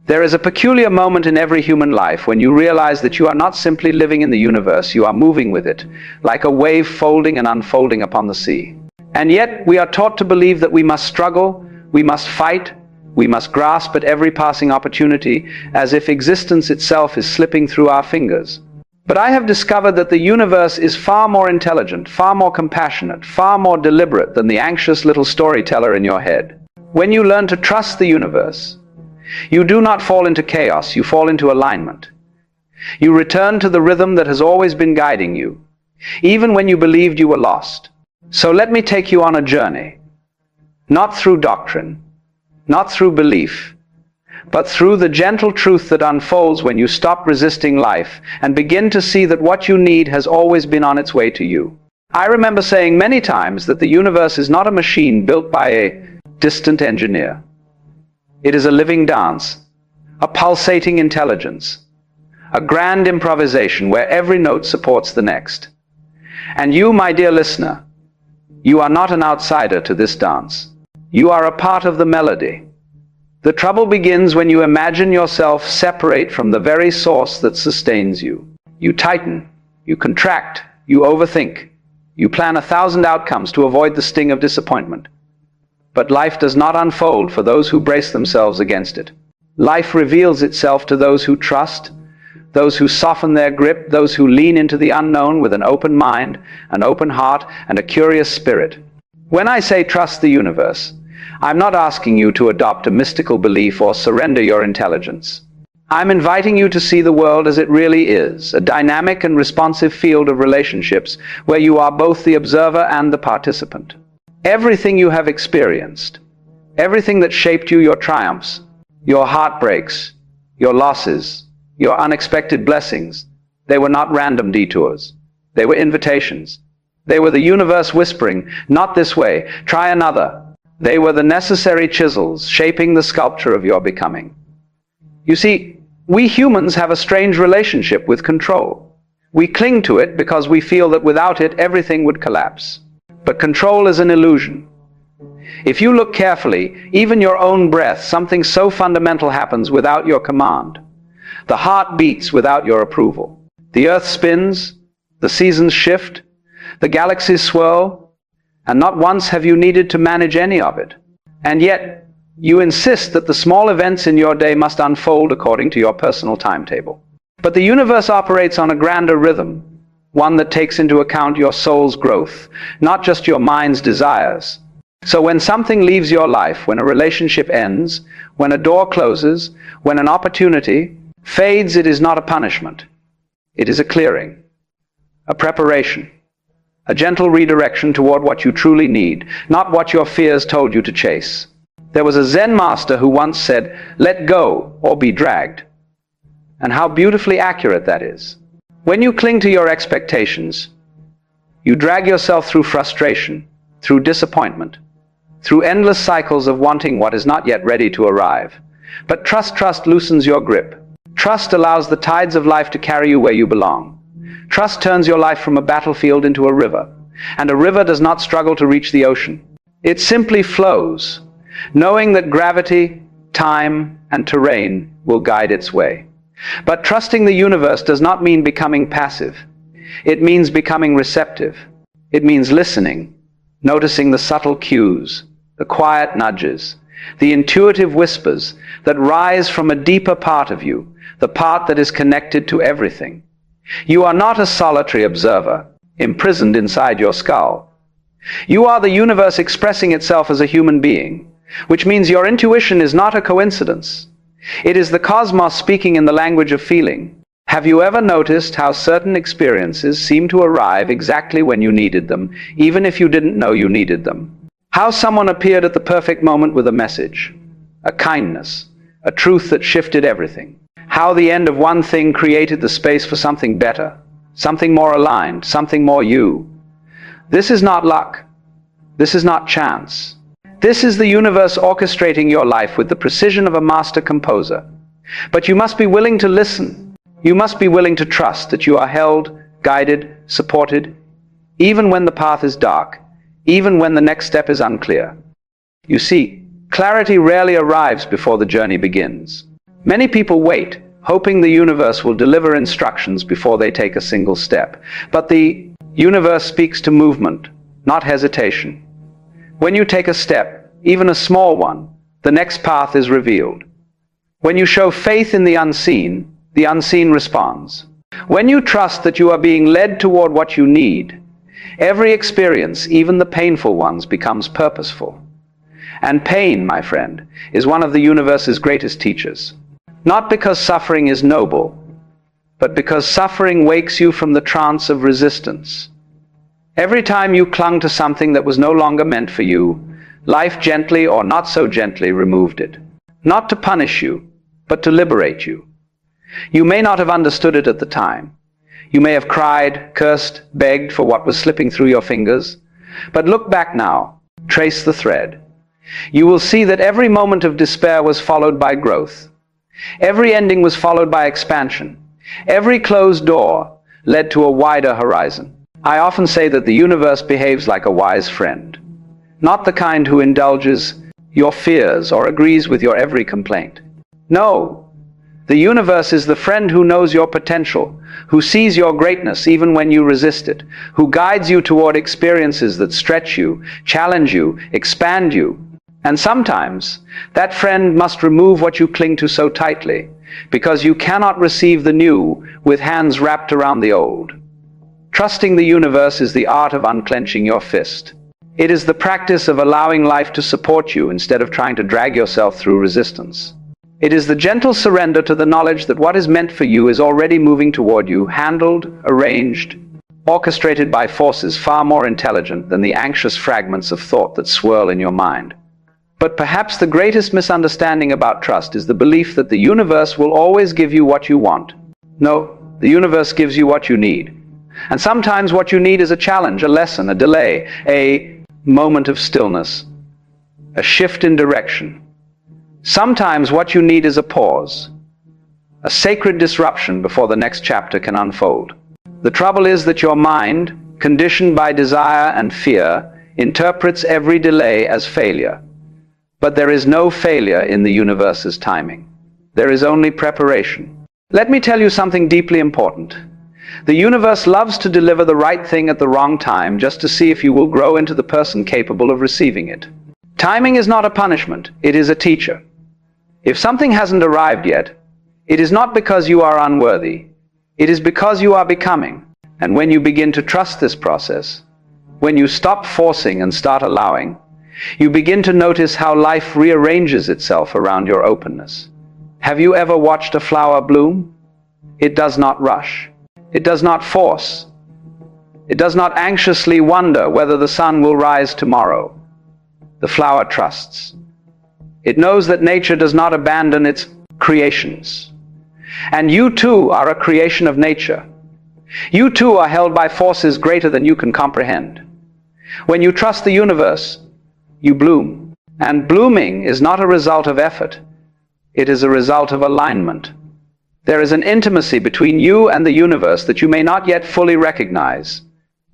There is a peculiar moment in every human life when you realize that you are not simply living in the universe, you are moving with it, like a wave folding and unfolding upon the sea. And yet we are taught to believe that we must struggle, we must fight, we must grasp at every passing opportunity, as if existence itself is slipping through our fingers. But I have discovered that the universe is far more intelligent, far more compassionate, far more deliberate than the anxious little storyteller in your head. When you learn to trust the universe, you do not fall into chaos, you fall into alignment. You return to the rhythm that has always been guiding you, even when you believed you were lost. So let me take you on a journey, not through doctrine, not through belief, but through the gentle truth that unfolds when you stop resisting life and begin to see that what you need has always been on its way to you. I remember saying many times that the universe is not a machine built by a distant engineer. It is a living dance, a pulsating intelligence, a grand improvisation where every note supports the next. And you, my dear listener, you are not an outsider to this dance. You are a part of the melody. The trouble begins when you imagine yourself separate from the very source that sustains you. You tighten, you contract, you overthink, you plan 1,000 outcomes to avoid the sting of disappointment. But life does not unfold for those who brace themselves against it. Life reveals itself to those who trust, those who soften their grip, those who lean into the unknown with an open mind, an open heart, and a curious spirit. When I say trust the universe, I'm not asking you to adopt a mystical belief or surrender your intelligence. I'm inviting you to see the world as it really is, a dynamic and responsive field of relationships where you are both the observer and the participant. Everything you have experienced, everything that shaped you, your triumphs, your heartbreaks, your losses, your unexpected blessings, they were not random detours. They were invitations. They were the universe whispering, not this way, try another. They were the necessary chisels shaping the sculpture of your becoming. You see, we humans have a strange relationship with control. We cling to it because we feel that without it, everything would collapse. But control is an illusion. If you look carefully, even your own breath, something so fundamental happens without your command. The heart beats without your approval. The earth spins, the seasons shift, the galaxies swirl, and not once have you needed to manage any of it. And yet, you insist that the small events in your day must unfold according to your personal timetable. But the universe operates on a grander rhythm, one that takes into account your soul's growth, not just your mind's desires. So when something leaves your life, when a relationship ends, when a door closes, when an opportunity fades, it is not a punishment. It is a clearing, a preparation, a gentle redirection toward what you truly need, not what your fears told you to chase. There was a Zen master who once said, "Let go or be dragged." And how beautifully accurate that is. When you cling to your expectations, you drag yourself through frustration, through disappointment, through endless cycles of wanting what is not yet ready to arrive. But trust loosens your grip. Trust allows the tides of life to carry you where you belong. Trust turns your life from a battlefield into a river, and a river does not struggle to reach the ocean. It simply flows, knowing that gravity, time, and terrain will guide its way. But trusting the universe does not mean becoming passive. It means becoming receptive. It means listening, noticing the subtle cues, the quiet nudges, the intuitive whispers that rise from a deeper part of you, the part that is connected to everything. You are not a solitary observer, imprisoned inside your skull. You are the universe expressing itself as a human being, which means your intuition is not a coincidence. It is the cosmos speaking in the language of feeling. Have you ever noticed how certain experiences seem to arrive exactly when you needed them, even if you didn't know you needed them? How someone appeared at the perfect moment with a message, a kindness, a truth that shifted everything. How the end of one thing created the space for something better, something more aligned, something more you. This is not luck. This is not chance. This is the universe orchestrating your life with the precision of a master composer. But you must be willing to listen. You must be willing to trust that you are held, guided, supported, even when the path is dark, even when the next step is unclear. You see, clarity rarely arrives before the journey begins. Many people wait, hoping the universe will deliver instructions before they take a single step. But the universe speaks to movement, not hesitation. When you take a step, even a small one, the next path is revealed. When you show faith in the unseen responds. When you trust that you are being led toward what you need, every experience, even the painful ones, becomes purposeful. And pain, my friend, is one of the universe's greatest teachers. Not because suffering is noble, but because suffering wakes you from the trance of resistance. Every time you clung to something that was no longer meant for you, life gently or not so gently removed it. Not to punish you, but to liberate you. You may not have understood it at the time. You may have cried, cursed, begged for what was slipping through your fingers. But look back now, trace the thread. You will see that every moment of despair was followed by growth. Every ending was followed by expansion. Every closed door led to a wider horizon. I often say that the universe behaves like a wise friend, not the kind who indulges your fears or agrees with your every complaint. No, the universe is the friend who knows your potential, who sees your greatness even when you resist it, who guides you toward experiences that stretch you, challenge you, expand you. And sometimes, that friend must remove what you cling to so tightly, because you cannot receive the new with hands wrapped around the old. Trusting the universe is the art of unclenching your fist. It is the practice of allowing life to support you instead of trying to drag yourself through resistance. It is the gentle surrender to the knowledge that what is meant for you is already moving toward you, handled, arranged, orchestrated by forces far more intelligent than the anxious fragments of thought that swirl in your mind. But perhaps the greatest misunderstanding about trust is the belief that the universe will always give you what you want. No, the universe gives you what you need. And sometimes what you need is a challenge, a lesson, a delay, a moment of stillness, a shift in direction. Sometimes what you need is a pause, a sacred disruption before the next chapter can unfold. The trouble is that your mind, conditioned by desire and fear, interprets every delay as failure. But there is no failure in the universe's timing. There is only preparation. Let me tell you something deeply important. The universe loves to deliver the right thing at the wrong time just to see if you will grow into the person capable of receiving it. Timing is not a punishment, it is a teacher. If something hasn't arrived yet, it is not because you are unworthy. It is because you are becoming. And when you begin to trust this process, when you stop forcing and start allowing, you begin to notice how life rearranges itself around your openness. Have you ever watched a flower bloom? It does not rush. It does not force. It does not anxiously wonder whether the sun will rise tomorrow. The flower trusts. It knows that nature does not abandon its creations. And you too are a creation of nature. You too are held by forces greater than you can comprehend. When you trust the universe, you bloom. And blooming is not a result of effort. It is a result of alignment. There is an intimacy between you and the universe that you may not yet fully recognize.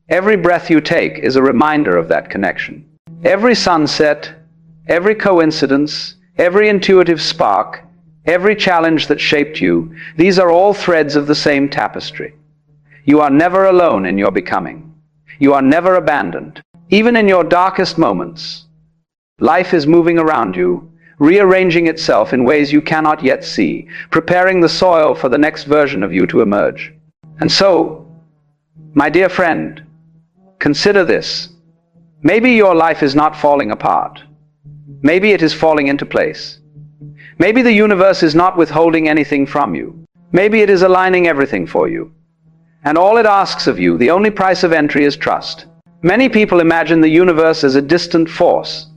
Every breath you take is a reminder of that connection. Every sunset, every coincidence, every intuitive spark, every challenge that shaped you, these are all threads of the same tapestry. You are never alone in your becoming. You are never abandoned. Even in your darkest moments, life is moving around you, rearranging itself in ways you cannot yet see, preparing the soil for the next version of you to emerge. And so, my dear friend, consider this. Maybe your life is not falling apart. Maybe it is falling into place. Maybe the universe is not withholding anything from you. Maybe it is aligning everything for you. And all it asks of you, the only price of entry, is trust. Many people imagine the universe as a distant force,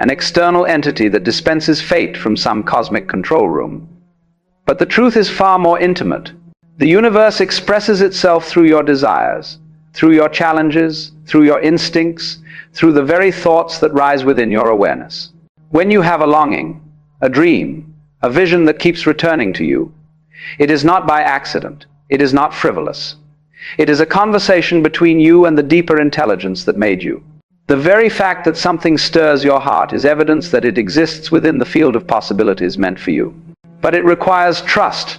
an external entity that dispenses fate from some cosmic control room. But the truth is far more intimate. The universe expresses itself through your desires, through your challenges, through your instincts, through the very thoughts that rise within your awareness. When you have a longing, a dream, a vision that keeps returning to you, it is not by accident. It is not frivolous. It is a conversation between you and the deeper intelligence that made you. The very fact that something stirs your heart is evidence that it exists within the field of possibilities meant for you. But it requires trust.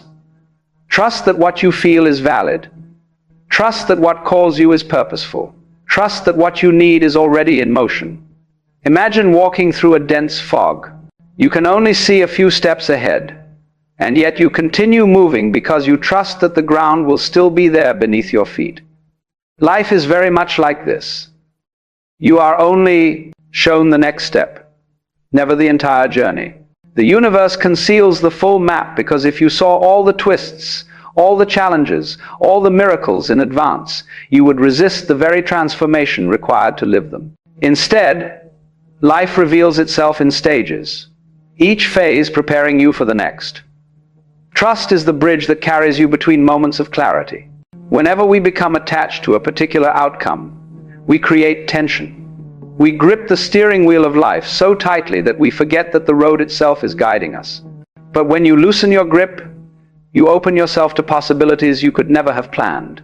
Trust that what you feel is valid. Trust that what calls you is purposeful. Trust that what you need is already in motion. Imagine walking through a dense fog. You can only see a few steps ahead, and yet you continue moving because you trust that the ground will still be there beneath your feet. Life is very much like this. You are only shown the next step, never the entire journey. The universe conceals the full map because if you saw all the twists, all the challenges, all the miracles in advance, you would resist the very transformation required to live them. Instead, life reveals itself in stages, each phase preparing you for the next. Trust is the bridge that carries you between moments of clarity. Whenever we become attached to a particular outcome, we create tension. We grip the steering wheel of life so tightly that we forget that the road itself is guiding us. But when you loosen your grip, you open yourself to possibilities you could never have planned.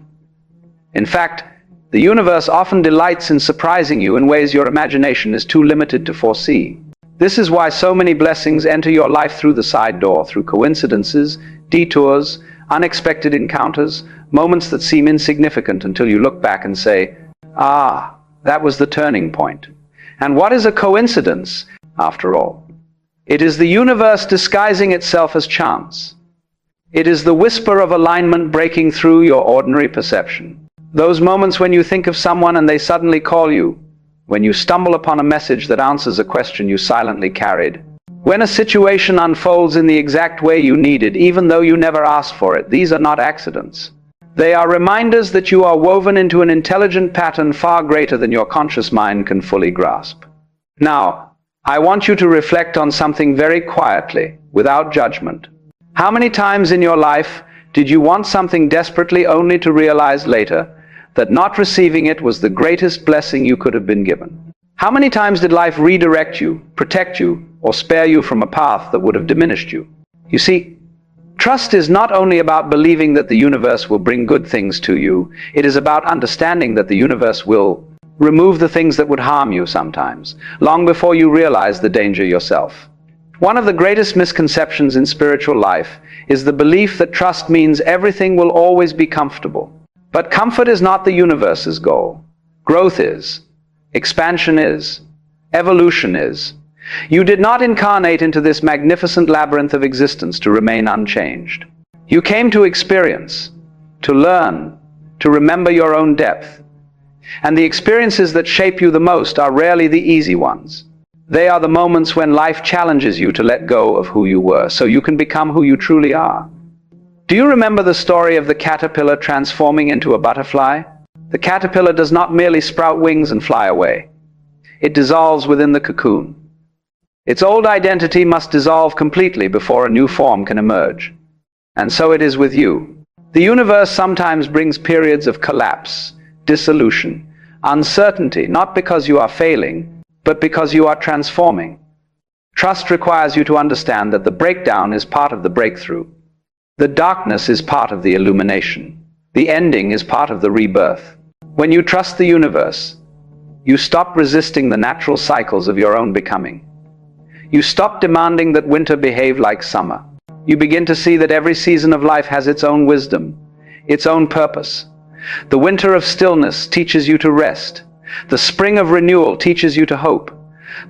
In fact, the universe often delights in surprising you in ways your imagination is too limited to foresee. This is why so many blessings enter your life through the side door, through coincidences, detours, unexpected encounters, moments that seem insignificant until you look back and say, "Ah, that was the turning point." And what is a coincidence, after all? It is the universe disguising itself as chance. It is the whisper of alignment breaking through your ordinary perception. Those moments when you think of someone and they suddenly call you, when you stumble upon a message that answers a question you silently carried, when a situation unfolds in the exact way you needed, even though you never asked for it, these are not accidents. They are reminders that you are woven into an intelligent pattern far greater than your conscious mind can fully grasp. Now, I want you to reflect on something very quietly, without judgment. How many times in your life did you want something desperately only to realize later that not receiving it was the greatest blessing you could have been given? How many times did life redirect you, protect you, or spare you from a path that would have diminished you? You see, trust is not only about believing that the universe will bring good things to you, it is about understanding that the universe will remove the things that would harm you sometimes, long before you realize the danger yourself. One of the greatest misconceptions in spiritual life is the belief that trust means everything will always be comfortable. But comfort is not the universe's goal. Growth is. Expansion is. Evolution is. You did not incarnate into this magnificent labyrinth of existence to remain unchanged. You came to experience, to learn, to remember your own depth. And the experiences that shape you the most are rarely the easy ones. They are the moments when life challenges you to let go of who you were, so you can become who you truly are. Do you remember the story of the caterpillar transforming into a butterfly? The caterpillar does not merely sprout wings and fly away. It dissolves within the cocoon. Its old identity must dissolve completely before a new form can emerge. And so it is with you. The universe sometimes brings periods of collapse, dissolution, uncertainty, not because you are failing, but because you are transforming. Trust requires you to understand that the breakdown is part of the breakthrough. The darkness is part of the illumination. The ending is part of the rebirth. When you trust the universe, you stop resisting the natural cycles of your own becoming. You stop demanding that winter behave like summer. You begin to see that every season of life has its own wisdom, its own purpose. The winter of stillness teaches you to rest. The spring of renewal teaches you to hope.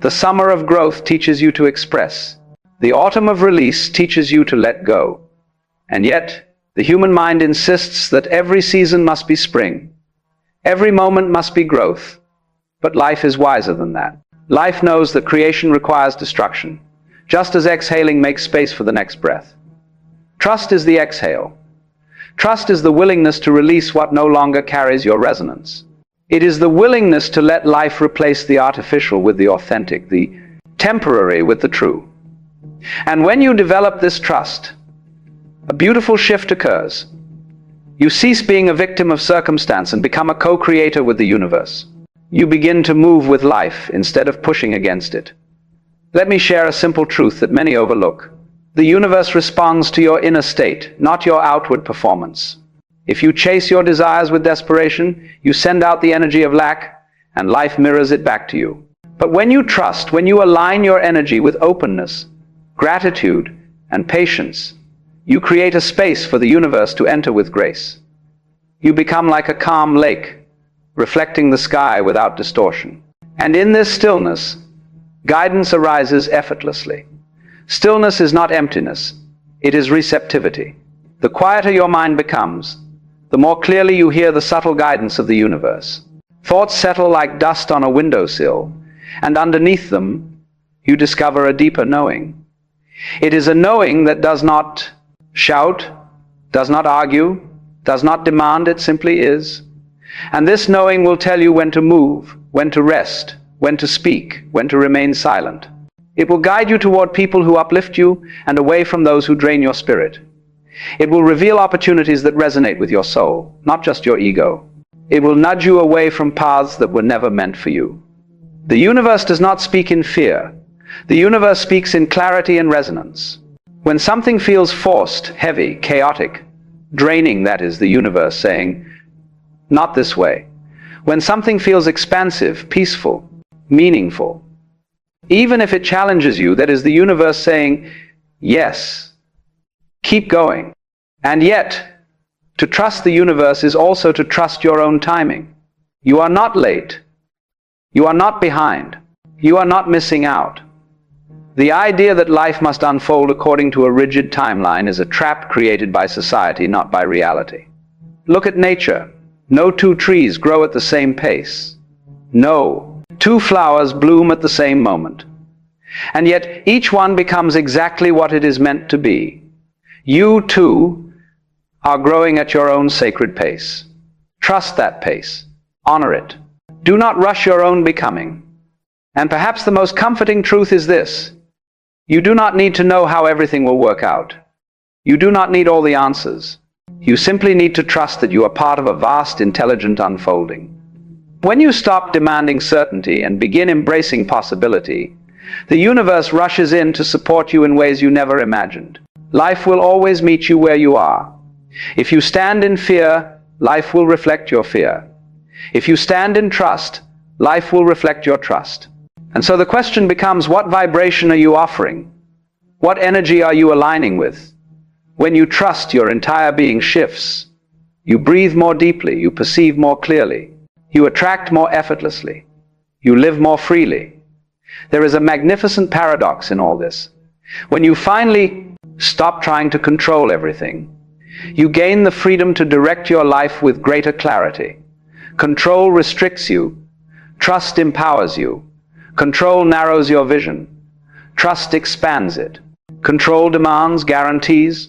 The summer of growth teaches you to express. The autumn of release teaches you to let go. And yet, the human mind insists that every season must be spring. Every moment must be growth. But life is wiser than that. Life knows that creation requires destruction, just as exhaling makes space for the next breath. Trust is the exhale. Trust is the willingness to release what no longer carries your resonance. It is the willingness to let life replace the artificial with the authentic, the temporary with the true. And when you develop this trust, a beautiful shift occurs. You cease being a victim of circumstance and become a co-creator with the universe. You begin to move with life instead of pushing against it. Let me share a simple truth that many overlook. The universe responds to your inner state, not your outward performance. If you chase your desires with desperation, you send out the energy of lack, and life mirrors it back to you. But when you trust, when you align your energy with openness, gratitude, and patience, you create a space for the universe to enter with grace. You become like a calm lake, reflecting the sky without distortion. And in this stillness, guidance arises effortlessly. Stillness is not emptiness, it is receptivity. The quieter your mind becomes, the more clearly you hear the subtle guidance of the universe. Thoughts settle like dust on a windowsill, and underneath them, you discover a deeper knowing. It is a knowing that does not shout, does not argue, does not demand, it simply is. And this knowing will tell you when to move, when to rest, when to speak, when to remain silent. It will guide you toward people who uplift you and away from those who drain your spirit. It will reveal opportunities that resonate with your soul, not just your ego. It will nudge you away from paths that were never meant for you. The universe does not speak in fear. The universe speaks in clarity and resonance. When something feels forced, heavy, chaotic, draining, that is the universe saying, not this way. When something feels expansive, peaceful, meaningful, even if it challenges you, that is the universe saying, yes, keep going. And yet, to trust the universe is also to trust your own timing. You are not late. You are not behind. You are not missing out. The idea that life must unfold according to a rigid timeline is a trap created by society, not by reality. Look at nature. No two trees grow at the same pace. No two flowers bloom at the same moment. And yet each one becomes exactly what it is meant to be. You, too, are growing at your own sacred pace. Trust that pace. Honor it. Do not rush your own becoming. And perhaps the most comforting truth is this: you do not need to know how everything will work out. You do not need all the answers. You simply need to trust that you are part of a vast, intelligent unfolding. When you stop demanding certainty and begin embracing possibility, the universe rushes in to support you in ways you never imagined. Life will always meet you where you are. If you stand in fear, life will reflect your fear. If you stand in trust, life will reflect your trust. And so the question becomes, what vibration are you offering? What energy are you aligning with? When you trust, your entire being shifts. You breathe more deeply, you perceive more clearly, you attract more effortlessly, you live more freely. There is a magnificent paradox in all this. When you finally stop trying to control everything, you gain the freedom to direct your life with greater clarity. Control restricts you. Trust empowers you. Control narrows your vision. Trust expands it. Control demands guarantees.